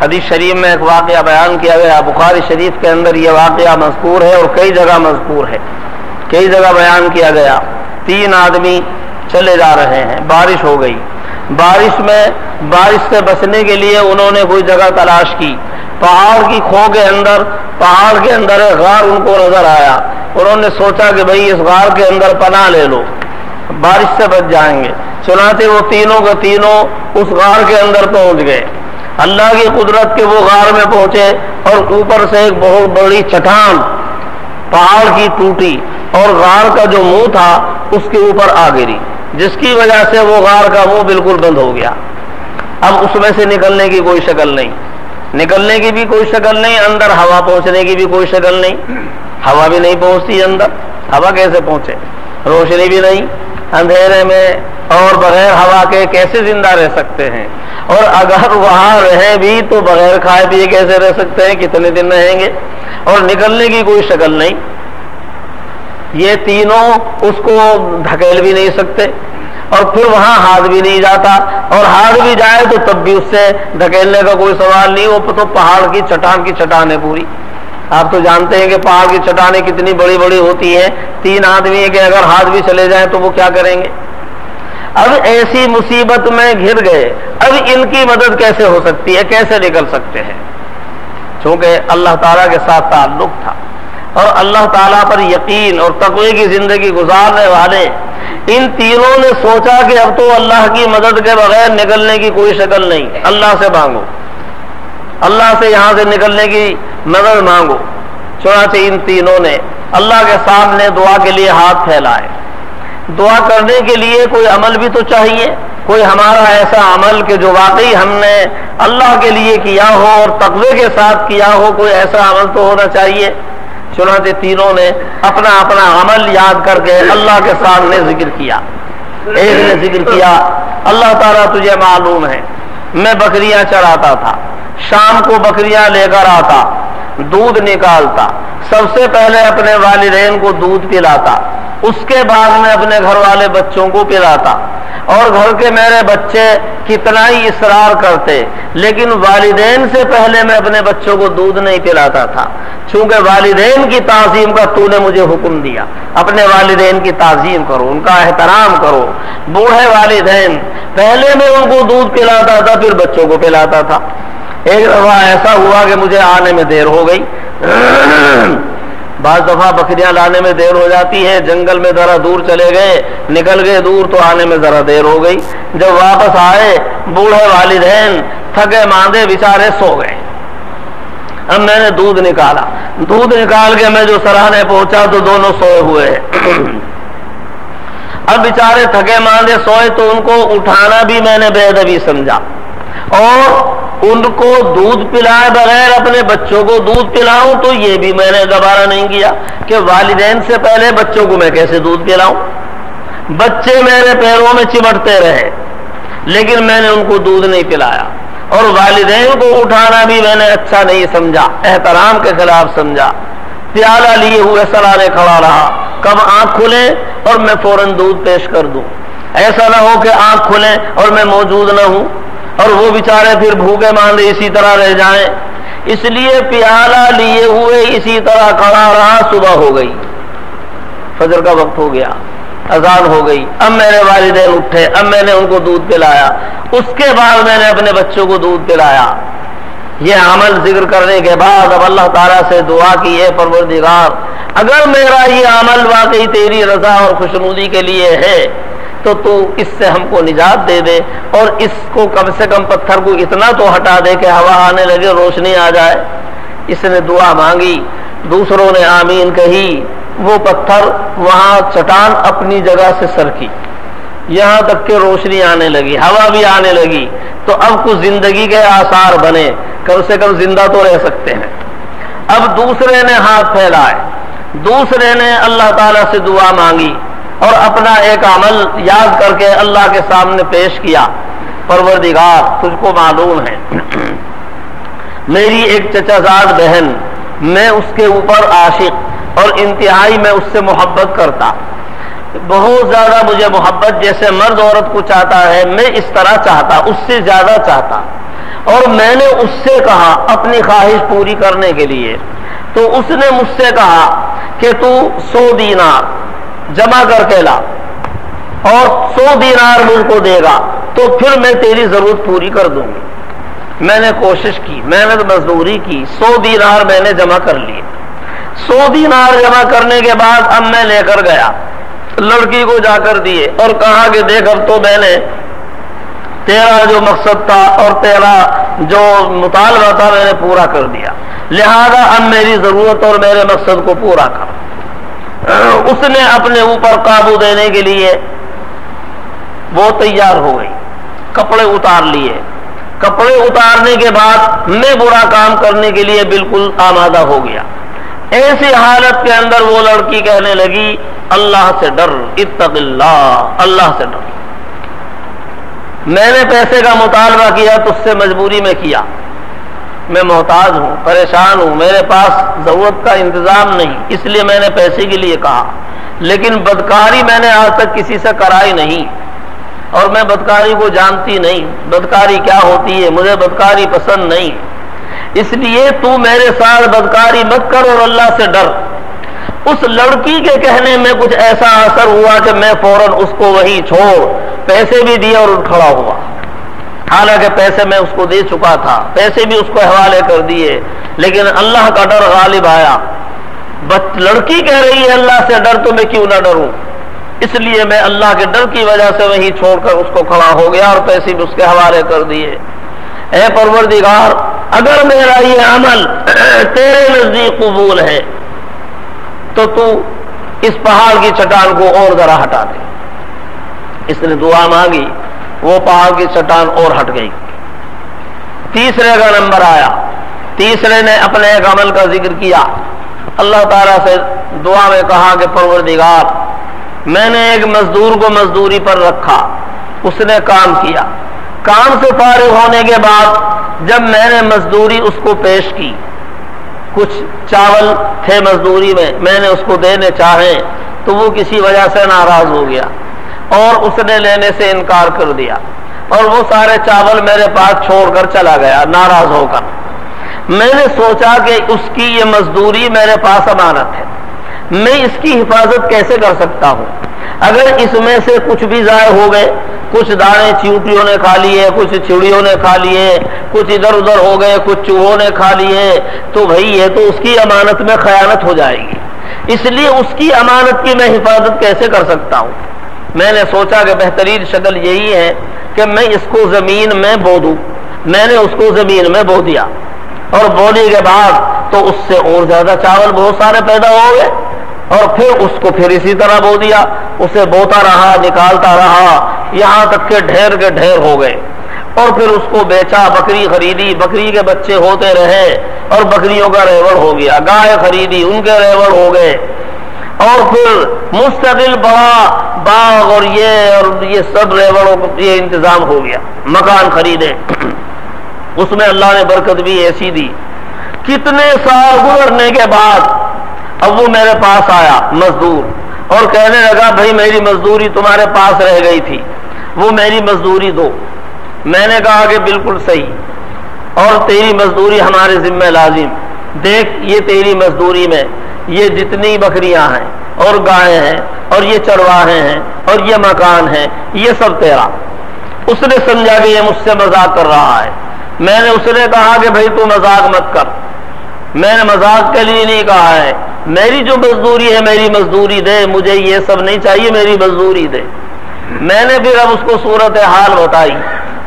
حدیث شریف میں ایک واقعہ بیان کیا گیا، بخاری شریف کے اندر یہ واقعہ مذکور ہے اور کئی جگہ مذکور ہے، کئی جگہ بیان کیا گیا۔ 3 آدمی چلے جا رہے ہیں، بارش ہو گئی، بارش سے بچنے کے لیے انہوں نے کوئی جگہ تلاش کی، پہاڑ کی کھو کے اندر، پہاڑ کے اندر ایک غار ان کو نظر آیا، انہوں نے سوچا کہ بھئی اس غار کے اندر پناہ لے لو، بارش سے بچ جائیں گے۔ چنانچہ وہ تینوں کے تینوں اس غار کے اندر پہنچ گئے۔ اللہ کی قدرت کے وہ غار میں پہنچے اور اوپر سے ایک بہت بڑی چٹان پہاڑ کی ٹوٹی اور غار کا جو منہ تھا اس کے اوپر آ گری، جس کی وجہ سے وہ غار کا منہ بالکل بند ہو گیا۔ اب اس میں سے نکلنے کی کوئی شکل نہیں، نکلنے کی بھی کوئی شکل نہیں، اندر ہوا پہنچنے کی بھی کوئی شکل نہیں، ہوا بھی نہیں پہنچتی اندر، ہوا کیسے پہنچے؟ روشنی بھی نہیں، اندھیرے میں اور بغیر ہوا کے کیسے زندہ رہ سکتے ہیں؟ اور اگر وہاں رہے بھی تو بغیر کھائے پیے کیسے رہ سکتے ہیں؟ کتنے دن رہیں گے؟ اور نکلنے کی کوئی شکل نہیں۔ یہ تینوں اس کو دھکیل بھی نہیں سکتے، اور پھر وہاں ہاتھ بھی نہیں جاتا، اور ہاتھ بھی جائے تو تب بھی اس سے دھکیلنے کا کوئی سوال نہیں، وہ تو پہاڑ کی چٹان ہے پوری۔ آپ تو جانتے ہیں کہ پہاڑ کی چٹانیں کتنی بڑی بڑی ہوتی ہیں، 3 آدمی کے اگر ہاتھ بھی چلے جائیں تو وہ کیا کریں گے؟ اب ایسی مصیبت میں گھر گئے، اب ان کی مدد کیسے ہو سکتی ہے، کیسے نکل سکتے ہیں؟ چونکہ اللہ تعالیٰ کے ساتھ تعلق تھا اور اللہ تعالیٰ پر یقین اور تقوی کی زندگی گزارنے والے ان تینوں نے سوچا کہ اب تو اللہ کی مدد کے بغیر نکلنے کی کوئی شکل نہیں، اللہ سے مانگو، اللہ سے یہاں سے نکلنے کی مدد مانگو۔ چنانچہ ان تینوں نے اللہ کے سامنے دعا کے لیے ہاتھ پھیلائے۔ دعا کرنے کے لیے کوئی عمل بھی تو چاہیے، کوئی ہمارا ایسا عمل کہ جو واقعی ہم نے اللہ کے لیے کیا ہو اور تقوی کے ساتھ کیا ہو، کوئی ایسا عمل تو ہونا چاہیے۔ چنانچہ تینوں نے اپنا اپنا عمل یاد کر کے اللہ کے سامنے ذکر کیا۔ ایک نے ذکر کیا، اللہ تعالیٰ تجھے معلوم ہے میں بکریاں چراتا تھا، شام کو بکریاں لے کر آتا، دودھ نکالتا، سب سے پہلے اپنے والدین کو دودھ پلاتا، اس کے بعد میں اپنے گھر والے بچوں کو پلاتا، اور گھر کے میرے بچے کتنا ہی اصرار کرتے لیکن والدین سے پہلے میں اپنے بچوں کو دودھ نہیں پلاتا تھا، چونکہ والدین کی تعظیم کا تو نے مجھے حکم دیا، اپنے والدین کی تعظیم کرو، ان کا احترام کرو۔ بوڑھے والدین پہلے میں ان کو دودھ پلاتا تھا پھر بچوں کو پلاتا تھا۔ ایک دفعہ ایسا ہوا کہ مجھے آنے میں دیر ہو گئی، بعض دفعہ بکریاں لانے میں دیر ہو جاتی ہے، جنگل میں ذرا دور چلے گئے، نکل گئے دور تو آنے میں ذرا دیر ہو گئی۔ جب واپس آئے بوڑھے والدین تھکے ماندے بیچارے سو گئے۔ اب میں نے دودھ نکالا، دودھ نکال کے میں جو سراہنے پہنچا تو دونوں سوئے ہوئے ہیں۔ اب بیچارے تھکے ماندے سوئے تو ان کو اٹھانا بھی میں نے بے ادبی سمجھا، اور ان کو دودھ پلائے بغیر اپنے بچوں کو دودھ پلاؤں تو یہ بھی میں نے گوارا نہیں کیا کہ والدین سے پہلے بچوں کو میں کیسے دودھ پلاؤں۔ بچے میرے پیروں میں چمٹتے رہے لیکن میں نے ان کو دودھ نہیں پلایا، اور والدین کو اٹھانا بھی میں نے اچھا نہیں سمجھا، احترام کے خلاف سمجھا۔ پیالہ لیے ہوئے سرانے کھڑا رہا، کب آنکھ کھلے اور میں فوراً دودھ پیش کر دوں، ایسا نہ ہو کہ آنکھ کھلے اور میں موجود نہ ہوں اور وہ بیچارے پھر بھوکے ماندے اسی طرح رہ جائیں۔ اس لیے پیالہ لیے ہوئے اسی طرح کھڑا رہا۔ صبح ہو گئی، فجر کا وقت ہو گیا، اذان ہو گئی، اب میرے والدین اٹھے، اب میں نے ان کو دودھ پلایا، اس کے بعد میں نے اپنے بچوں کو دودھ پلایا۔ یہ عمل ذکر کرنے کے بعد اب اللہ تعالیٰ سے دعا کی، اے پروردگار اگر میرا یہ عمل واقعی تیری رضا اور خوشنودی کے لیے ہے تو تو اس سے ہم کو نجات دے دے، اور اس کو کم سے کم پتھر کو اتنا تو ہٹا دے کہ ہوا آنے لگے، روشنی آ جائے۔ اس نے دعا مانگی، دوسروں نے آمین کہی، وہ پتھر وہاں چٹان اپنی جگہ سے سرکی، یہاں تک کہ روشنی آنے لگی، ہوا بھی آنے لگی، تو اب کچھ زندگی کے آثار بنے، کم سے کم زندہ تو رہ سکتے ہیں۔ اب دوسرے نے ہاتھ پھیلائے، دوسرے نے اللہ تعالیٰ سے دعا مانگی اور اپنا ایک عمل یاد کر کے اللہ کے سامنے پیش کیا، پروردگار تجھ کو معلوم ہے میری ایک چچا زاد بہن، میں اس کے اوپر عاشق اور انتہائی میں اس سے محبت کرتا، بہت زیادہ مجھے محبت، جیسے مرد عورت کو چاہتا ہے میں اس طرح چاہتا، اس سے زیادہ چاہتا، اور میں نے اس سے کہا اپنی خواہش پوری کرنے کے لیے، تو اس نے مجھ سے کہا کہ تو 100 دینار جمع کر کے لا اور 100 دینار مجھ کو دے گا تو پھر میں تیری ضرورت پوری کر دوں گی۔ میں نے کوشش کی، محنت مزدوری کی، 100 دینار میں نے جمع کر لیے۔ 100 دینار جمع کرنے کے بعد اب میں لے کر گیا، لڑکی کو جا کر دیے اور کہا کہ دیکھ اب تو میں نے تیرا جو مقصد تھا اور تیرا جو مطالبہ تھا میں نے پورا کر دیا، لہذا اب میری ضرورت اور میرے مقصد کو پورا کر۔ اس نے اپنے اوپر قابو دینے کے لیے وہ تیار ہو گئی، کپڑے اتار لیے۔ کپڑے اتارنے کے بعد میں برا کام کرنے کے لیے بالکل آمادہ ہو گیا۔ ایسی حالت کے اندر وہ لڑکی کہنے لگی اللہ سے ڈر، اتق اللہ، اللہ سے ڈر۔ میں نے پیسے کا مطالبہ کیا تو اس سے مجبوری میں کیا، میں محتاج ہوں، پریشان ہوں، میرے پاس ضرورت کا انتظام نہیں، اس لیے میں نے پیسے کے لیے کہا، لیکن بدکاری میں نے آج تک کسی سے کرائی نہیں اور میں بدکاری کو جانتی نہیں، بدکاری کیا ہوتی ہے، مجھے بدکاری پسند نہیں، اس لیے تو میرے ساتھ بدکاری مت کر اور اللہ سے ڈر۔ اس لڑکی کے کہنے میں کچھ ایسا اثر ہوا کہ میں فوراً اس کو وہیں چھوڑ پیسے بھی دیے اور اٹھ کھڑا ہوا، حالانکہ پیسے میں اس کو دے چکا تھا، پیسے بھی اس کو حوالے کر دیے، لیکن اللہ کا ڈر غالب آیا۔ لڑکی کہہ رہی ہے اللہ سے ڈر تو میں کیوں نہ ڈروں، اس لیے میں اللہ کے ڈر کی وجہ سے وہیں چھوڑ کر اس کو کھڑا ہو گیا اور پیسے بھی اس کے حوالے کر دیے۔ اے پروردگار، اگر میرا یہ عمل تیرے نزدیک قبول ہے تو تو اس پہاڑ کی چٹان کو اور ذرا ہٹا دے۔ اس نے دعا مانگی، وہ پہاڑ کی چٹان اور ہٹ گئی۔ تیسرے کا نمبر آیا، تیسرے نے اپنے ایک عمل کا ذکر کیا، اللہ تعالیٰ سے دعا میں کہا کہ پروردگار میں نے ایک مزدور کو مزدوری پر رکھا، اس نے کام کیا، کام سے فارغ ہونے کے بعد جب میں نے مزدوری اس کو پیش کی، کچھ چاول تھے مزدوری میں نے اس کو دینے چاہے تو وہ کسی وجہ سے ناراض ہو گیا اور اس نے لینے سے انکار کر دیا اور وہ سارے چاول میرے پاس چھوڑ کر چلا گیا ناراض ہو کر۔ میں نے سوچا کہ اس کی یہ مزدوری میرے پاس امانت ہے، میں اس کی حفاظت کیسے کر سکتا ہوں؟ اگر اس میں سے کچھ بھی ضائع ہو گئے، کچھ دانے چیونٹیوں نے کھا لیے، کچھ چڑیوں نے کھا لیے، کچھ ادھر ادھر ہو گئے، کچھ چوہوں نے کھا لیے، تو بھائی یہ تو اس کی امانت میں خیانت ہو جائے گی، اس لیے اس کی امانت کی میں حفاظت کیسے کر سکتا ہوں؟ میں نے سوچا کہ بہترین شکل یہی ہے کہ میں اس کو زمین میں بو دوں۔ میں نے اس کو زمین میں بو دیا اور بونے کے بعد تو اس سے اور زیادہ چاول بہت سارے پیدا ہو گئے اور پھر اس کو پھر اسی طرح بو دیا، اسے بوتا رہا، نکالتا رہا، یہاں تک کہ ڈھیر کے ڈھیر ہو گئے اور پھر اس کو بیچا، بکری خریدی، بکری کے بچے ہوتے رہے اور بکریوں کا ریوڑ ہو گیا، گائے خریدی، ان کے ریوڑ ہو گئے اور پھر مستقل بڑا باغ اور یہ سب ریوڑوں کو یہ انتظام ہو گیا، مکان خریدے، اس میں اللہ نے برکت بھی ایسی دی۔ کتنے سال گزرنے کے بعد اب وہ میرے پاس آیا مزدور اور کہنے لگا بھائی میری مزدوری تمہارے پاس رہ گئی تھی، وہ میری مزدوری دو۔ میں نے کہا کہ بالکل صحیح اور تیری مزدوری ہمارے ذمہ لازم، دیکھ یہ تیری مزدوری میں یہ جتنی بکریاں ہیں اور گائیں ہیں اور یہ چرواہے ہیں اور یہ مکان ہے، یہ سب تیرا۔ اس نے سمجھا کہ یہ مجھ سے مذاق کر رہا ہے۔ میں نے اس نے کہا کہ بھائی تو مذاق مت کر، میں نے مذاق کے لیے نہیں کہا ہے، میری جو مزدوری ہے میری مزدوری دے، مجھے یہ سب نہیں چاہیے، میری مزدوری دے۔ میں نے پھر اب اس کو صورتحال بتائی،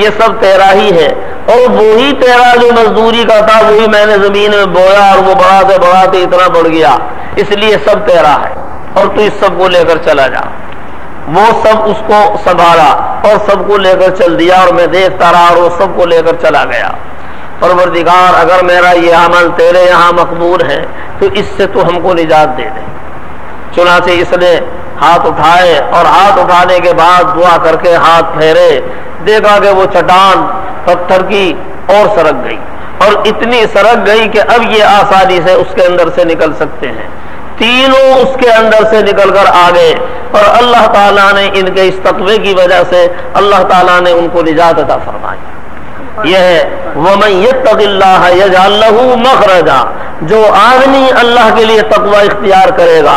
یہ سب تیرا ہی ہے اور وہی تیرا جو مزدوری کا تھا وہی میں نے زمین میں بویا اور وہ بڑھاتے بڑھاتے اتنا بڑھ گیا، اس لیے سب تیرا ہے اور تو اس سب کو لے کر چلا جا۔ وہ سب اس کو سنبھالا اور سب کو لے کر چل دیا اور میں دیکھتا رہا اور وہ سب کو لے کر چلا گیا۔ پروردگار اگر میرا یہ عمل تیرے یہاں مقبول ہے تو اس سے تو ہم کو نجات دے دے۔ چنانچہ اس نے ہاتھ اٹھائے اور ہاتھ اٹھانے کے بعد دعا کر کے ہاتھ پھیرے، دیکھا کہ وہ چٹان پتھر کی اور سرک گئی اور اتنی سرک گئی کہ اب یہ آسانی سے اس کے اندر سے نکل سکتے ہیں۔ تینوں اس کے اندر سے نکل کر آ گئے اور اللہ تعالیٰ نے ان کے اس تقوی کی وجہ سے اللہ تعالیٰ نے ان کو نجات عطا فرمائی۔ یہ ہے وَمَن يَتَّقِ اللَّهَ يَجْعَل لَّهُ مَخْرَجًا، جو آدمی اللہ کے لیے تقوی اختیار کرے گا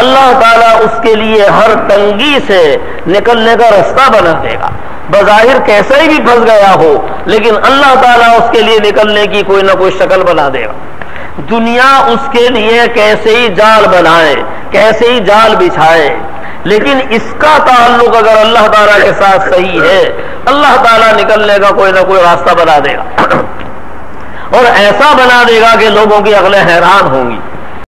اللہ تعالیٰ اس کے لیے ہر تنگی سے نکلنے کا رستہ بنا دے گا۔ بظاہر کیسا ہی بھی پھنس گیا ہو لیکن اللہ تعالیٰ اس کے لیے نکلنے کی کوئی نہ کوئی شکل بنا دے گا۔ دنیا اس کے لیے کیسے ہی جال بنائے، کیسے ہی جال بچھائے، لیکن اس کا تعلق اگر اللہ تعالیٰ کے ساتھ صحیح ہے اللہ تعالیٰ نکلنے کا کوئی نہ کوئی راستہ بنا دے گا اور ایسا بنا دے گا کہ لوگوں کی عقلیں حیران ہوں گی۔